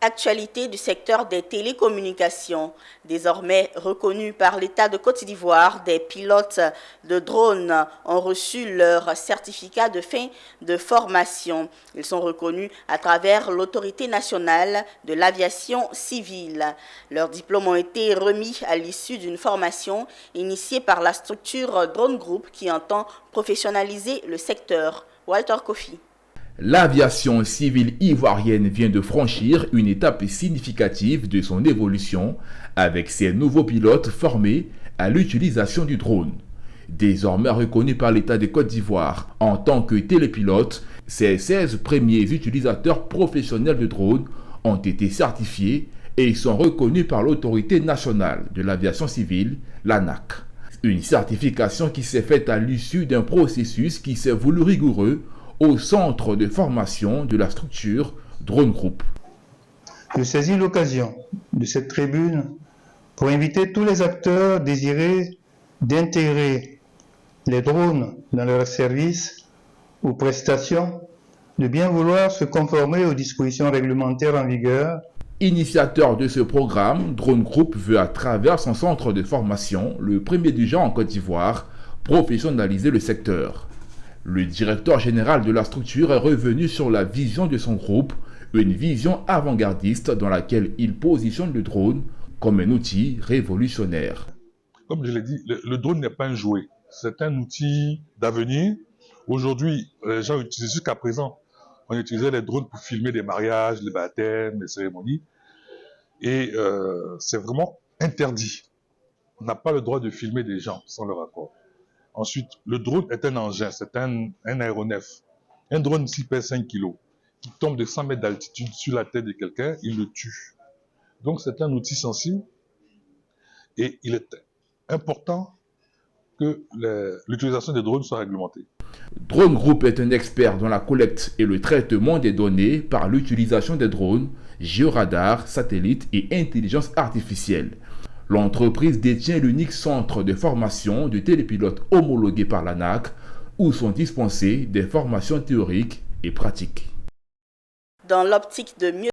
Actualité du secteur des télécommunications. Désormais reconnu par l'État de Côte d'Ivoire, des pilotes de drones ont reçu leur certificat de fin de formation. Ils sont reconnus à travers l'Autorité nationale de l'aviation civile. Leurs diplômes ont été remis à l'issue d'une formation initiée par la structure Drone Group qui entend professionnaliser le secteur. Walter Kofi. L'aviation civile ivoirienne vient de franchir une étape significative de son évolution avec ses nouveaux pilotes formés à l'utilisation du drone. Désormais reconnus par l'État de Côte d'Ivoire en tant que télépilotes, ces 16 premiers utilisateurs professionnels de drones ont été certifiés et sont reconnus par l'Autorité nationale de l'aviation civile, l'ANAC. Une certification qui s'est faite à l'issue d'un processus qui s'est voulu rigoureux au centre de formation de la structure Drone Group. Je saisis l'occasion de cette tribune pour inviter tous les acteurs désirés d'intégrer les drones dans leurs services ou prestations de bien vouloir se conformer aux dispositions réglementaires en vigueur. Initiateur de ce programme, Drone Group veut à travers son centre de formation, le premier du genre en Côte d'Ivoire, professionnaliser le secteur. Le directeur général de la structure est revenu sur la vision de son groupe, une vision avant-gardiste dans laquelle il positionne le drone comme un outil révolutionnaire. Comme je l'ai dit, le drone n'est pas un jouet, c'est un outil d'avenir. Aujourd'hui, les gens utilisent jusqu'à présent, on utilisait les drones pour filmer des mariages, les baptêmes, les cérémonies, et c'est vraiment interdit. On n'a pas le droit de filmer des gens sans leur accord. Ensuite, le drone est un engin, c'est un aéronef. Un drone s'il pèse 5 kg, qui tombe de 100 mètres d'altitude sur la tête de quelqu'un, il le tue. Donc c'est un outil sensible et il est important que l'utilisation des drones soit réglementée. Drone Group est un expert dans la collecte et le traitement des données par l'utilisation des drones, géoradars, satellites et intelligence artificielle. L'entreprise détient l'unique centre de formation de télépilotes homologué par l'ANAC où sont dispensées des formations théoriques et pratiques. Dans l'optique de mieux